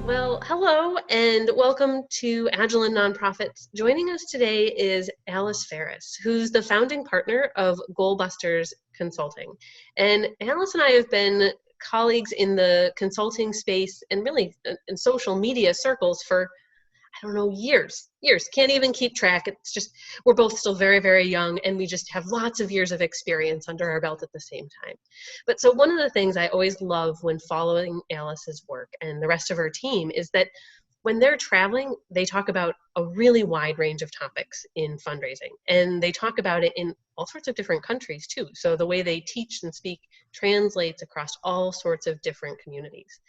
Well, hello and welcome to Agile and Nonprofits. Joining us today is Alice Ferris, who's the founding partner of GoalBusters Consulting. And Alice and I have been colleagues in the consulting space and really in social media circles for, I don't know, years. Can't even keep track. It's just, we're both still very, very young, and we just have lots of years of experience under our belt at the same time. But so one of the things I always love when following Alice's work and the rest of her team is that when they're traveling, they talk about a really wide range of topics in fundraising, and they talk about it in all sorts of different countries too. So the way they teach and speak translates across all sorts of different communities.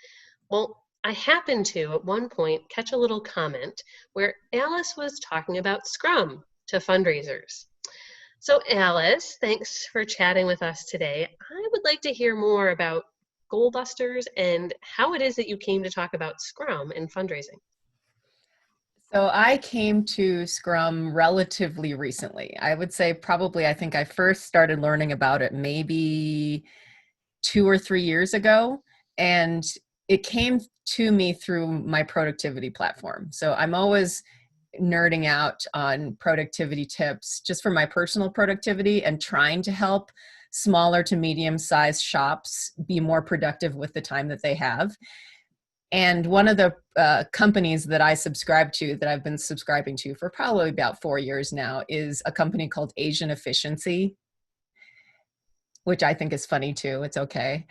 Well, I happened to, at one point, catch a little comment where Alice was talking about Scrum to fundraisers. So Alice, thanks for chatting with us today. I would like to hear more about GoalBusters and how it is that you came to talk about Scrum in fundraising. So I came to Scrum relatively recently. I would say probably, I think I first started learning about it maybe 2 or 3 years ago. And it came to me through my productivity platform. So I'm always nerding out on productivity tips just for my personal productivity and trying to help smaller to medium-sized shops be more productive with the time that they have. And one of the companies that I subscribe to, that I've been subscribing to for probably about 4 years now, is a company called Asian Efficiency, which I think is funny too. It's okay.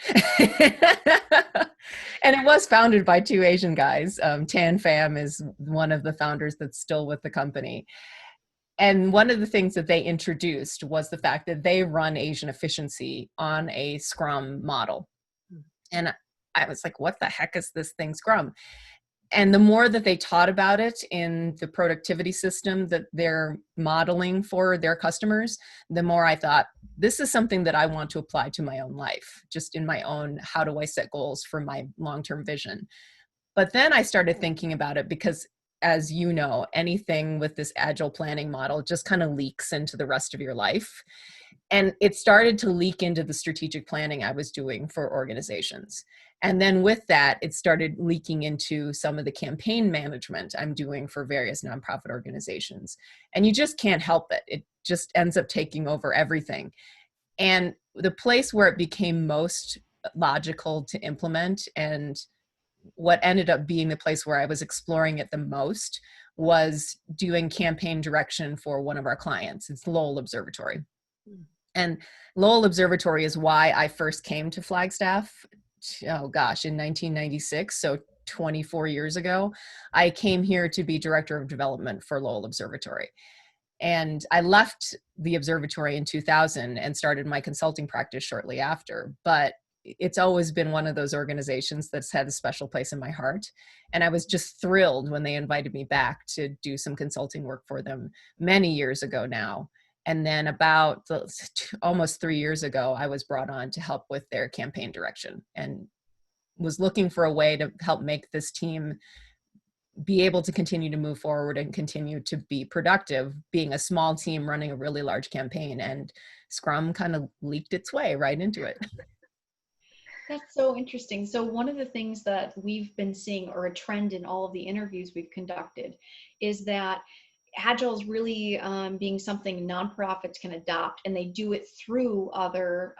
And it was founded by 2 Asian guys. Tan Pham is one of the founders that's still with the company. And one of the things that they introduced was the fact that they run Asian Efficiency on a Scrum model. And I was like, what the heck is this thing, Scrum? And the more that they taught about it in the productivity system that they're modeling for their customers, the more I thought, this is something that I want to apply to my own life, just in my own, how do I set goals for my long-term vision? But then I started thinking about it because, as you know, anything with this agile planning model just kind of leaks into the rest of your life. And it started to leak into the strategic planning I was doing for organizations. And then with that, it started leaking into some of the campaign management I'm doing for various nonprofit organizations. And you just can't help it. It just ends up taking over everything. And the place where it became most logical to implement, and what ended up being the place where I was exploring it the most, was doing campaign direction for one of our clients. It's Lowell Observatory. And Lowell Observatory is why I first came to Flagstaff, oh gosh, in 1996, so 24 years ago. I came here to be director of development for Lowell Observatory. And I left the observatory in 2000 and started my consulting practice shortly after. But it's always been one of those organizations that's had a special place in my heart. And I was just thrilled when they invited me back to do some consulting work for them many years ago now. And then about almost 3 years ago, I was brought on to help with their campaign direction and was looking for a way to help make this team be able to continue to move forward and continue to be productive, being a small team running a really large campaign. And Scrum kind of leaked its way right into it. That's so interesting. So one of the things that we've been seeing, or a trend in all of the interviews we've conducted, is that Agile is really being something nonprofits can adopt, and they do it through other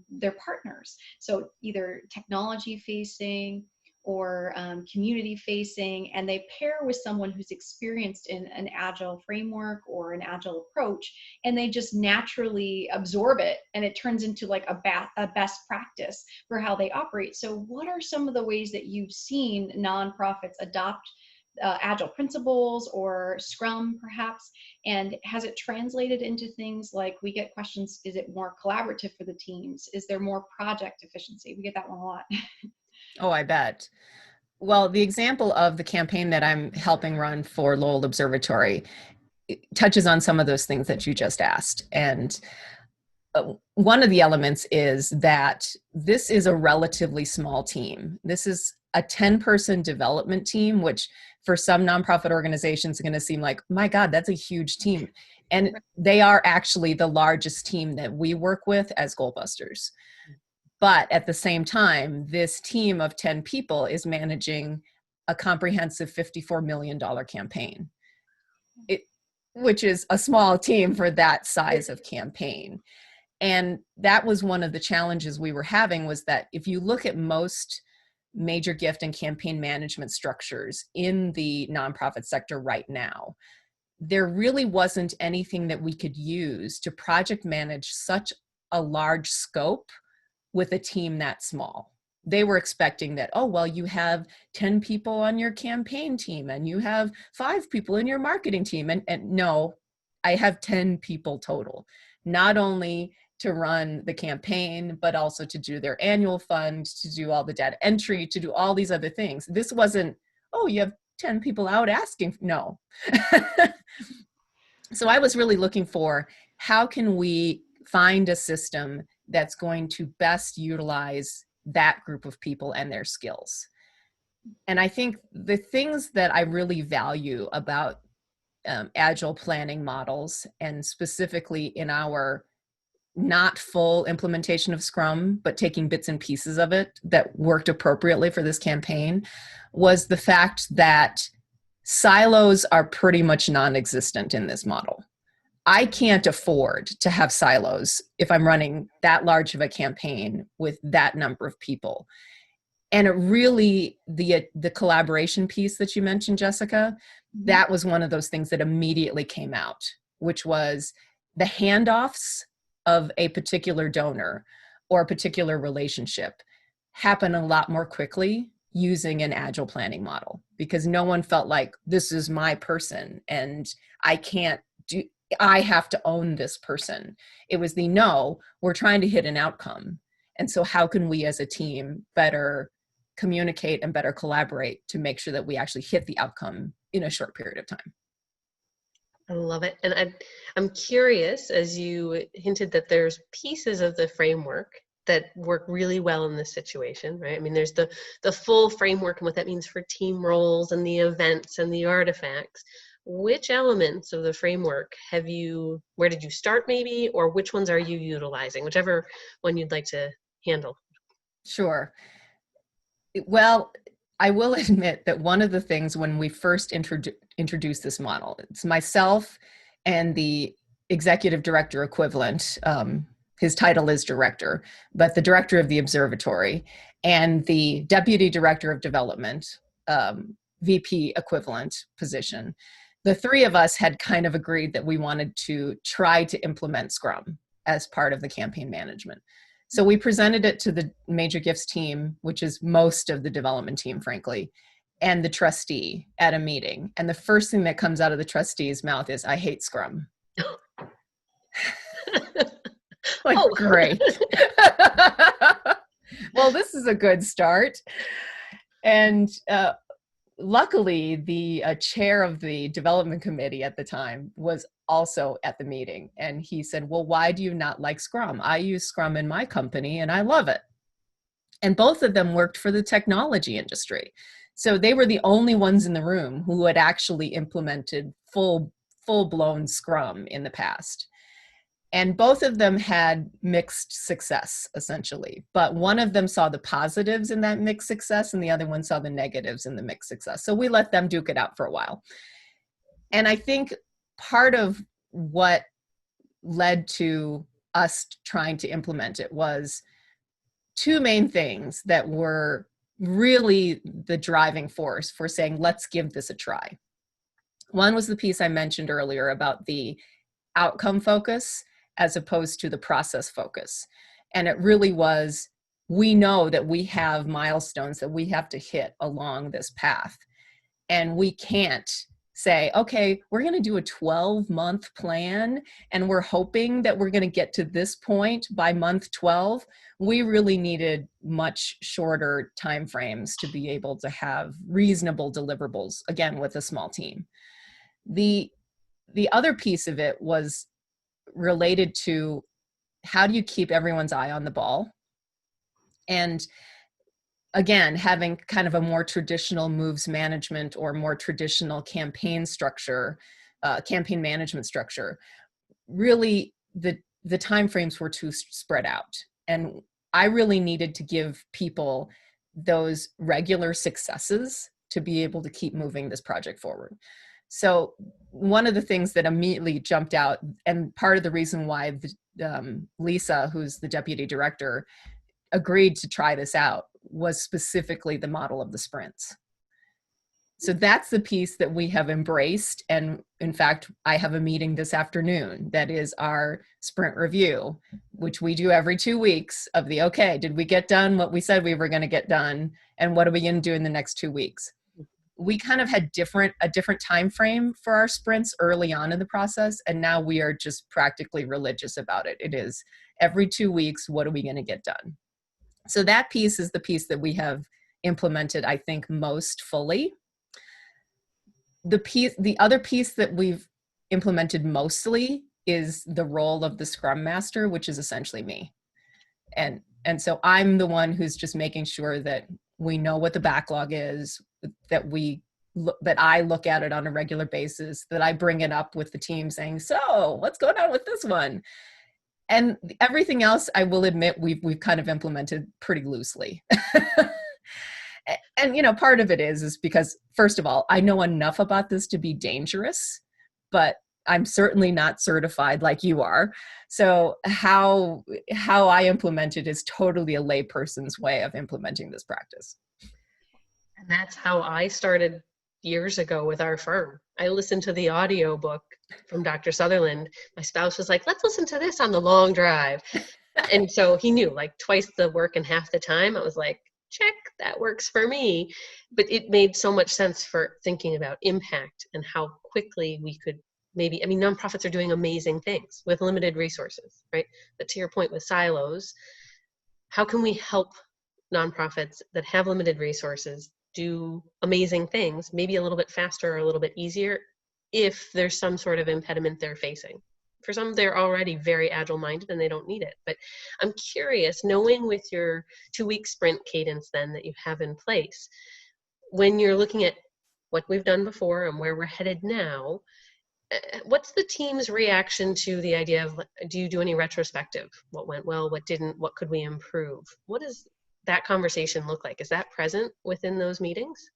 their partners. So either technology facing or community facing, and they pair with someone who's experienced in an Agile framework or an Agile approach, and they just naturally absorb it, and it turns into like a best practice for how they operate. So what are some of the ways that you've seen nonprofits adopt Agile principles or Scrum perhaps, and has it translated into things like, we get questions, is it more collaborative for the teams? Is there more project efficiency? We get that one a lot. Oh, I bet. Well, the example of the campaign that I'm helping run for Lowell Observatory touches on some of those things that you just asked. And one of the elements is that this is a relatively small team. This is a 10-person development team, which for some nonprofit organizations is going to seem like, my God, that's a huge team. And they are actually the largest team that we work with as GoalBusters. But at the same time, this team of 10 people is managing a comprehensive $54 million campaign, which is a small team for that size of campaign. And that was one of the challenges we were having, was that if you look at most major gift and campaign management structures in the nonprofit sector right now, there really wasn't anything that we could use to project manage such a large scope with a team that small. They were expecting that, oh, well, you have 10 people on your campaign team and you have 5 people in your marketing team. And no, I have 10 people total, not only to run the campaign, but also to do their annual fund, to do all the data entry, to do all these other things. This wasn't, oh, you have 10 people out asking. No. So I was really looking for, how can we find a system that's going to best utilize that group of people and their skills? And I think the things that I really value about Agile planning models, and specifically in our not full implementation of Scrum, but taking bits and pieces of it that worked appropriately for this campaign, was the fact that silos are pretty much non-existent in this model. I can't afford to have silos if I'm running that large of a campaign with that number of people. And it really, the collaboration piece that you mentioned, Jessica, that was one of those things that immediately came out, which was the handoffs of a particular donor or a particular relationship happen a lot more quickly using an Agile planning model, because no one felt like, this is my person and I have to own this person. It was no, we're trying to hit an outcome. And so how can we as a team better communicate and better collaborate to make sure that we actually hit the outcome in a short period of time? I love it. And I'm curious, as you hinted that there's pieces of the framework that work really well in this situation, right? I mean, there's the full framework and what that means for team roles and the events and the artifacts. Which elements of the framework where did you start maybe, or which ones are you utilizing? Whichever one you'd like to handle. Sure. Well, I will admit that one of the things when we first introduced this model, it's myself and the executive director equivalent, his title is director, but the director of the observatory, and the deputy director of development, VP equivalent position. The three of us had kind of agreed that we wanted to try to implement Scrum as part of the campaign management. So we presented it to the major gifts team, which is most of the development team, frankly, and the trustee at a meeting. And the first thing that comes out of the trustee's mouth is, I hate Scrum. Like, oh. Great. Well, this is a good start. And luckily, the chair of the development committee at the time was also at the meeting. And he said, well, why do you not like Scrum? I use Scrum in my company and I love it. And both of them worked for the technology industry. So they were the only ones in the room who had actually implemented full-blown Scrum in the past. And both of them had mixed success, essentially. But one of them saw the positives in that mixed success, and the other one saw the negatives in the mixed success. So we let them duke it out for a while. And I think part of what led to us trying to implement it was two main things that were really the driving force for saying, let's give this a try. One was the piece I mentioned earlier about the outcome focus as opposed to the process focus. And it really was, we know that we have milestones that we have to hit along this path. And we can't say, okay, we're going to do a 12-month plan and we're hoping that we're going to get to this point by month 12. We really needed much shorter timeframes to be able to have reasonable deliverables, again, with a small team. The other piece of it was related to, how do you keep everyone's eye on the ball? And again, having kind of a more traditional moves management or more traditional campaign structure, campaign management structure, really the timeframes were too spread out. And I really needed to give people those regular successes to be able to keep moving this project forward. So one of the things that immediately jumped out, and part of the reason why Lisa, who's the deputy director, agreed to try this out, was specifically the model of the sprints. So that's the piece that we have embraced. And in fact, I have a meeting this afternoon that is our sprint review, which we do every 2 weeks of okay, did we get done what we said we were going to get done? And what are we going to do in the next 2 weeks? We kind of had a different time frame for our sprints early on in the process. And now we are just practically religious about it. It is every 2 weeks, what are we going to get done? So that piece is the piece that we have implemented, I think, most fully. The other piece that we've implemented mostly is the role of the Scrum Master, which is essentially me. And so I'm the one who's just making sure that we know what the backlog is, that I look at it on a regular basis, that I bring it up with the team saying, so what's going on with this one? And everything else, I will admit, we've kind of implemented pretty loosely. And, part of it is because, first of all, I know enough about this to be dangerous, but I'm certainly not certified like you are. So how I implement it is totally a layperson's way of implementing this practice. And that's how I started years ago with our firm. I listened to the audio book from Dr. Sutherland. My spouse was like, let's listen to this on the long drive. And so he knew, like, twice the work and half the time. I was like, check, that works for me. But it made so much sense for thinking about impact and how quickly we could nonprofits are doing amazing things with limited resources, right? But to your point with silos, how can we help nonprofits that have limited resources do amazing things, maybe a little bit faster or a little bit easier, if there's some sort of impediment they're facing? For some, they're already very agile minded and they don't need it. But I'm curious, knowing with your 2-week sprint cadence then that you have in place, when you're looking at what we've done before and where we're headed now, what's the team's reaction to the idea of, do you do any retrospective? What went well, what didn't, what could we improve? What does that conversation look like? Is that present within those meetings?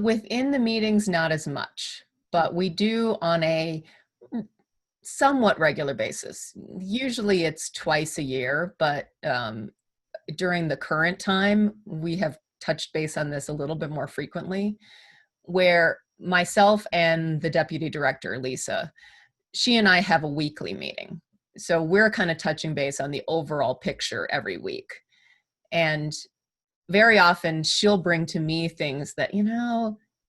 Within the meetings, not as much, but we do on a somewhat regular basis. Usually it's twice a year, but during the current time, we have touched base on this a little bit more frequently, where myself and the deputy director, Lisa, she and I have a weekly meeting. So we're kind of touching base on the overall picture every week. And very often she'll bring to me things that,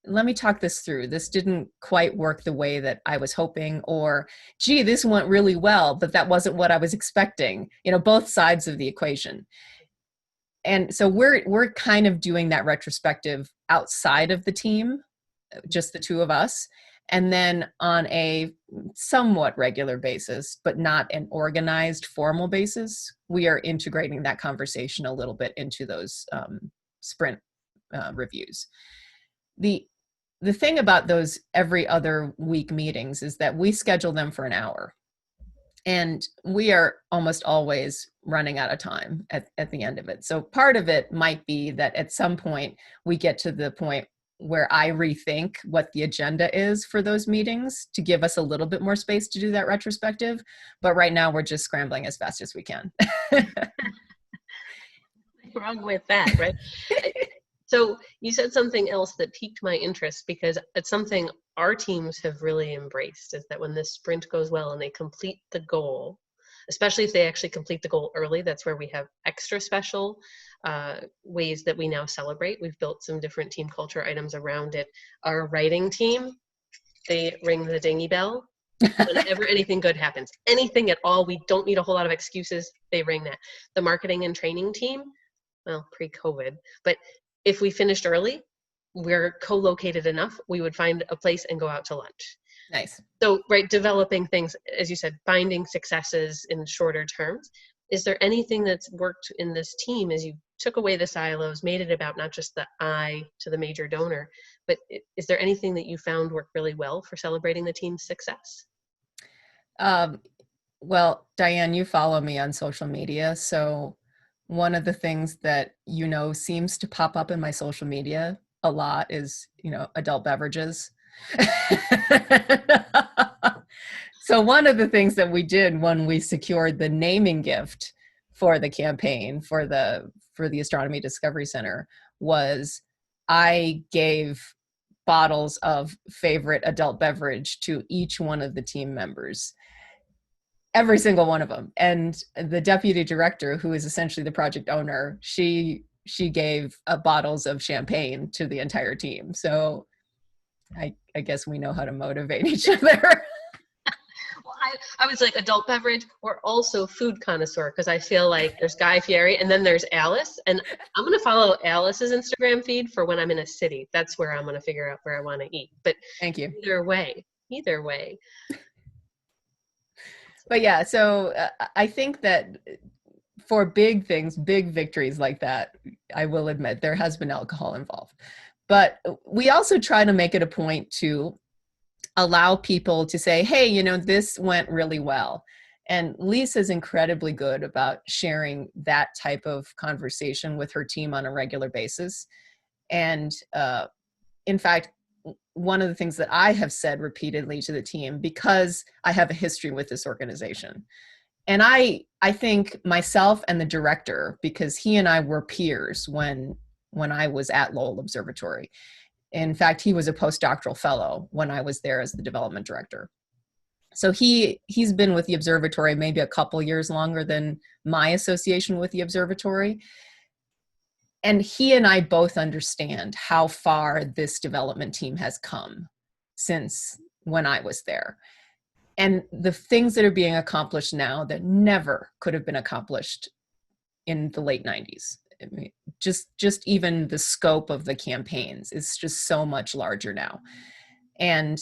let me talk this through. This didn't quite work the way that I was hoping, or, gee, this went really well, but that wasn't what I was expecting. Both sides of the equation. And so we're kind of doing that retrospective outside of the team, just the two of us. And then on a somewhat regular basis, but not an organized formal basis, we are integrating that conversation a little bit into those sprint reviews. The thing about those every other week meetings is that we schedule them for an hour. And we are almost always running out of time at the end of it. So part of it might be that at some point we get to the point where I rethink what the agenda is for those meetings to give us a little bit more space to do that retrospective. But right now we're just scrambling as fast as we can. Wrong with that, right? So you said something else that piqued my interest, because it's something our teams have really embraced, is that when this sprint goes well and they complete the goal, especially if they actually complete the goal early, that's where we have extra special ways that we now celebrate. We've built some different team culture items around it. Our writing team, they ring the dingy bell whenever anything good happens. Anything at all, we don't need a whole lot of excuses, they ring that. The marketing and training team, well, pre-COVID, but if we finished early, we're co-located enough, we would find a place and go out to lunch. Nice. So, right, developing things, as you said, finding successes in shorter terms. Is there anything that's worked in this team as you took away the silos, made it about not just the I to the major donor, but is there anything that you found worked really well for celebrating the team's success? Well, Diane, you follow me on social media, so one of the things that seems to pop up in my social media a lot is, adult beverages. So one of the things that we did when we secured the naming gift for the campaign for the Astronomy Discovery Center was I gave bottles of favorite adult beverage to each one of the team members, every single one of them. And the deputy director, who is essentially the project owner, she gave bottles of champagne to the entire team. So I guess we know how to motivate each other. Well, I was like adult beverage or also food connoisseur, because I feel like there's Guy Fieri and then there's Alice, and I'm going to follow Alice's Instagram feed for when I'm in a city. That's where I'm going to figure out where I want to eat. But Thank you. Either way. But yeah, so I think that for big things, big victories like that, I will admit there has been alcohol involved. But we also try to make it a point to allow people to say, hey, this went really well. And Lisa's incredibly good about sharing that type of conversation with her team on a regular basis. And in fact, one of the things that I have said repeatedly to the team, because I have a history with this organization, and I think myself and the director, because he and I were peers when I was at Lowell Observatory. In fact, he was a postdoctoral fellow when I was there as the development director. So he's been with the observatory maybe a couple years longer than my association with the observatory. And he and I both understand how far this development team has come since when I was there. And the things that are being accomplished now that never could have been accomplished in the late 90s. I mean, just even the scope of the campaigns is just so much larger now. And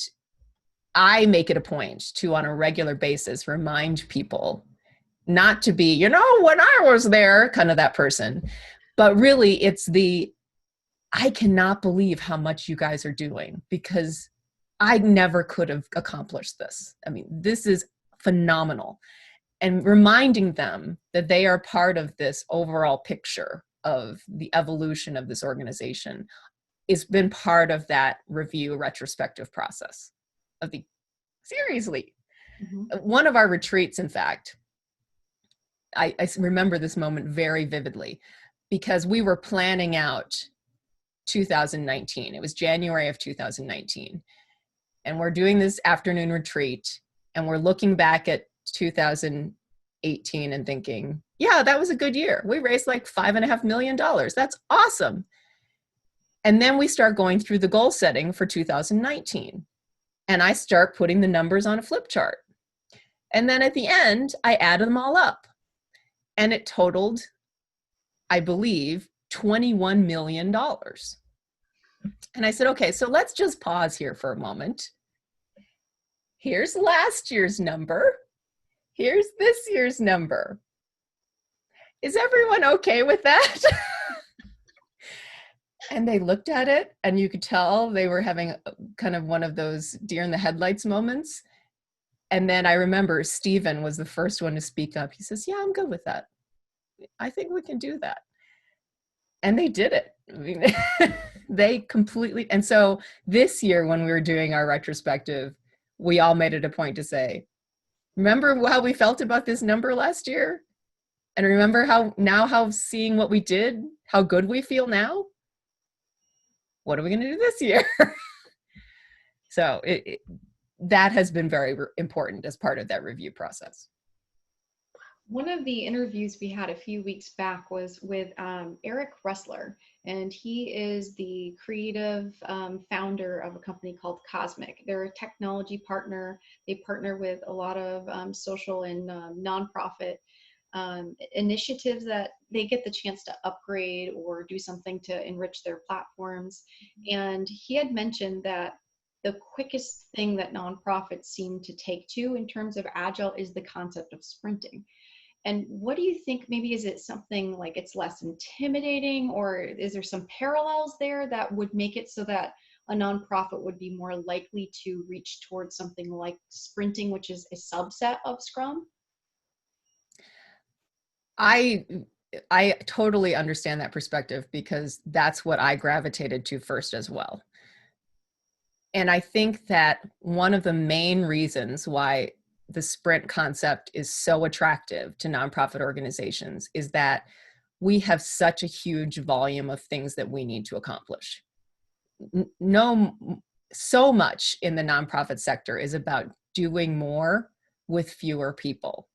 I make it a point to, on a regular basis, remind people not to be, when I was there, kind of that person, but really it's I cannot believe how much you guys are doing, because I never could have accomplished this. I mean, this is phenomenal. And reminding them that they are part of this overall picture of the evolution of this organization has been part of that review retrospective process of seriously. Mm-hmm. One of our retreats, in fact, I remember this moment very vividly, because we were planning out 2019. It was January of 2019. And we're doing this afternoon retreat, and we're looking back at 2018 and thinking, yeah, that was a good year. We raised like $5.5 million. That's awesome. And then we start going through the goal setting for 2019. And I start putting the numbers on a flip chart. And then at the end, I added them all up. And it totaled, I believe, $21 million. And I said, okay, so let's just pause here for a moment. Here's last year's number. Here's this year's number. Is everyone okay with that? And they looked at it, and you could tell they were having kind of one of those deer in the headlights moments. And then I remember Stephen was the first one to speak up. He says, yeah, I'm good with that. I think we can do that. And they did it. I mean, they completely. And so this year, when we were doing our retrospective, we all made it a point to say, remember how we felt about this number last year? And remember how seeing what we did, how good we feel now? What are we going to do this year? So that has been very important as part of that review process. One of the interviews we had a few weeks back was with Eric Ressler, and he is the creative founder of a company called Cosmic. They're a technology partner. They partner with a lot of social and nonprofit initiatives that they get the chance to upgrade or do something to enrich their platforms. And he had mentioned that the quickest thing that nonprofits seem to take to in terms of Agile is the concept of sprinting. And what do you think, maybe is it something like it's less intimidating, or is there some parallels there that would make it so that a nonprofit would be more likely to reach towards something like sprinting, which is a subset of Scrum? I I totally understand that perspective because that's what I gravitated to first as well. And I think that one of the main reasons why the sprint concept is so attractive to nonprofit organizations is that we have such a huge volume of things that we need to accomplish. So much in the nonprofit sector is about doing more with fewer people,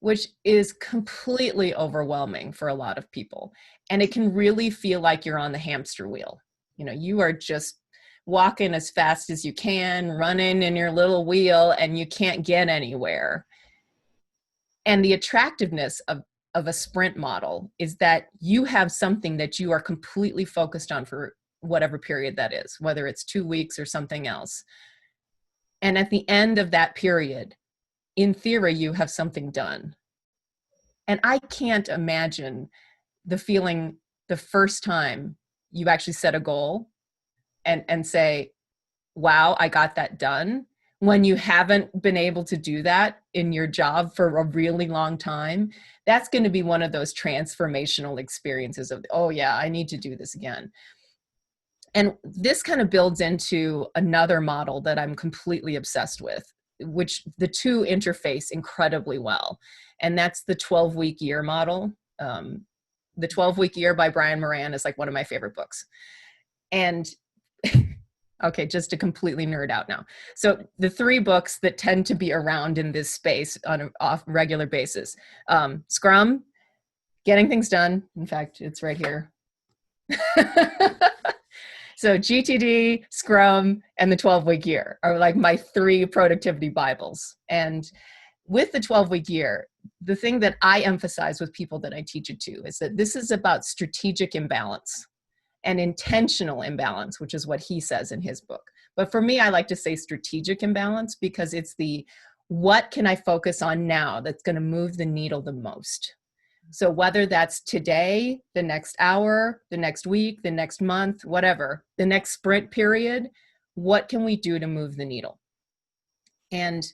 which is completely overwhelming for a lot of people. And it can really feel like you're on the hamster wheel. You are just walking as fast as you can, running in your little wheel, and you can't get anywhere. And the attractiveness of a sprint model is that you have something that you are completely focused on for whatever period that is, whether it's 2 weeks or something else. And at the end of that period, in theory, you have something done. And I can't imagine the feeling the first time you actually set a goal and say, wow, I got that done, when you haven't been able to do that in your job for a really long time. That's going to be one of those transformational experiences of, oh yeah, I need to do this again. And this kind of builds into another model that I'm completely obsessed with, which the two interface incredibly well. And that's the 12-week year model. The 12-week year by Brian Moran is like one of my favorite books. And okay, just to completely nerd out now. So the 3 books that tend to be around in this space on a regular basis, Scrum, Getting Things Done. In fact, it's right here. So GTD, Scrum, and the 12-week year are like my 3 productivity Bibles. And with the 12-week year, the thing that I emphasize with people that I teach it to is that this is about strategic imbalance and intentional imbalance, which is what he says in his book. But for me, I like to say strategic imbalance because it's the, what can I focus on now that's going to move the needle the most? So whether that's today, the next hour, the next week, the next month, whatever, the next sprint period, what can we do to move the needle? And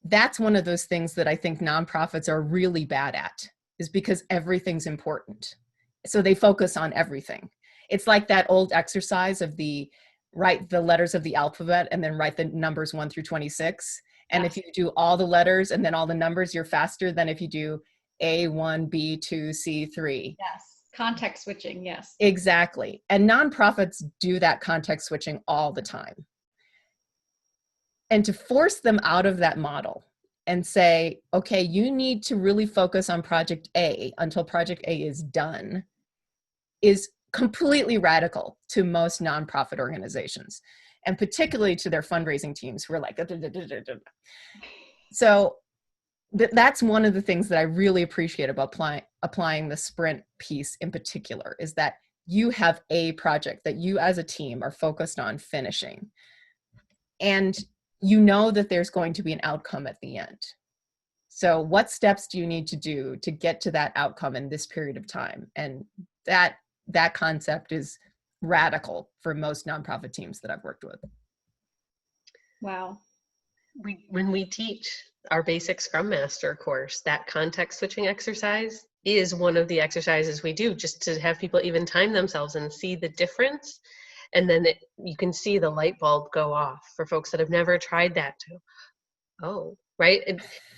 that's one of those things that I think nonprofits are really bad at, is because everything's important. So they focus on everything. It's like that old exercise of write the letters of the alphabet and then write the numbers 1 through 26. And Yes. if you do all the letters and then all the numbers, you're faster than if you do A1, B2, C3. Yes. Context switching. Yes. Exactly. And nonprofits do that context switching all the time. And to force them out of that model and say, okay, you need to really focus on project A until project A is done, is completely radical to most nonprofit organizations, and particularly to their fundraising teams who are like, so that's one of the things that I really appreciate about applying the sprint piece in particular, is that you have a project that you as a team are focused on finishing. And you know that there's going to be an outcome at the end. So what steps do you need to do to get to that outcome in this period of time? And that concept is radical for most nonprofit teams that I've worked with. Wow. When we teach our basic Scrum Master course, that context switching exercise is one of the exercises we do, just to have people even time themselves and see the difference. And then you can see the light bulb go off for folks that have never tried that too. Oh, right.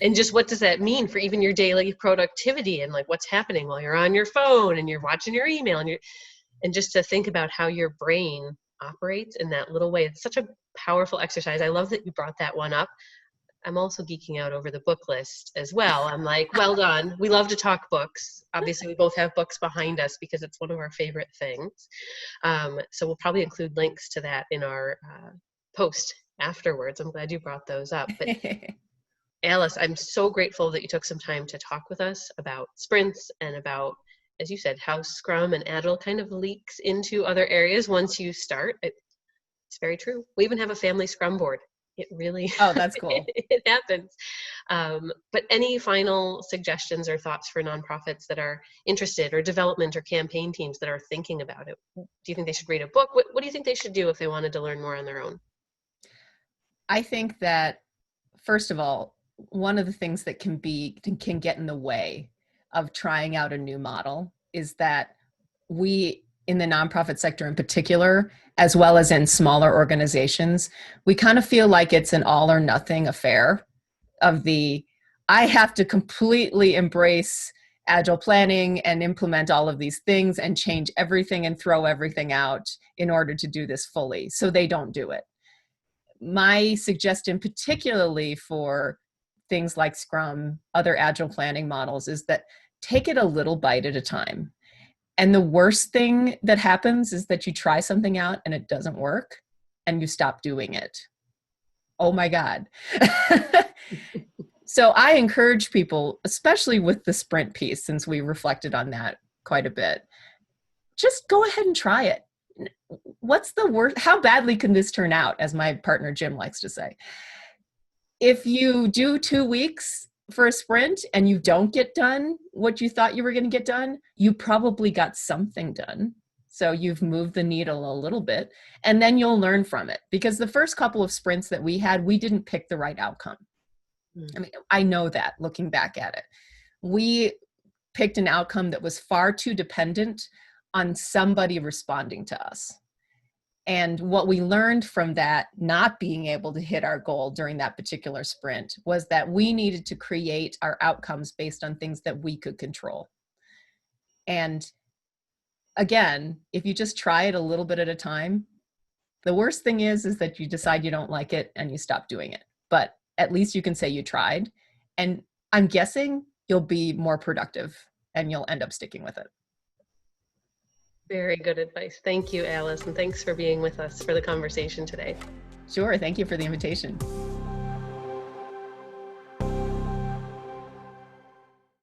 And just what does that mean for even your daily productivity and like what's happening while you're on your phone and you're watching your email and just to think about how your brain operates in that little way. It's such a powerful exercise. I love that you brought that one up. I'm also geeking out over the book list as well. I'm like, well done. We love to talk books. Obviously, we both have books behind us because it's one of our favorite things. So we'll probably include links to that in our post afterwards. I'm glad you brought those up. But Alice, I'm so grateful that you took some time to talk with us about sprints and about, as you said, how Scrum and Agile kind of leaks into other areas once you start. It's very true. We even have a family Scrum board. It really, oh, that's cool. it happens. But any final suggestions or thoughts for nonprofits that are interested, or development or campaign teams that are thinking about it? Do you think they should read a book? What do you think they should do if they wanted to learn more on their own? I think that, first of all, one of the things that can get in the way of trying out a new model is that we, in the nonprofit sector in particular, as well as in smaller organizations, we kind of feel like it's an all or nothing affair of I have to completely embrace Agile planning and implement all of these things and change everything and throw everything out in order to do this fully. So they don't do it. My suggestion, particularly for things like Scrum, other Agile planning models, is that take it a little bite at a time. And the worst thing that happens is that you try something out and it doesn't work and you stop doing it. Oh my God. So I encourage people, especially with the sprint piece, since we reflected on that quite a bit, just go ahead and try it. What's the worst? How badly can this turn out, as my partner Jim likes to say? If you do 2 weeks for a sprint and you don't get done what you thought you were going to get done, you probably got something done. So you've moved the needle a little bit, and then you'll learn from it. Because the first couple of sprints that we had, we didn't pick the right outcome. I mean, I know that looking back at it. We picked an outcome that was far too dependent on somebody responding to us. And what we learned from that not being able to hit our goal during that particular sprint was that we needed to create our outcomes based on things that we could control. And again, if you just try it a little bit at a time, the worst thing is that you decide you don't like it and you stop doing it. But at least you can say you tried. And I'm guessing you'll be more productive and you'll end up sticking with it. Very good advice. Thank you, Alice, and thanks for being with us for the conversation today. Sure. Thank you for the invitation.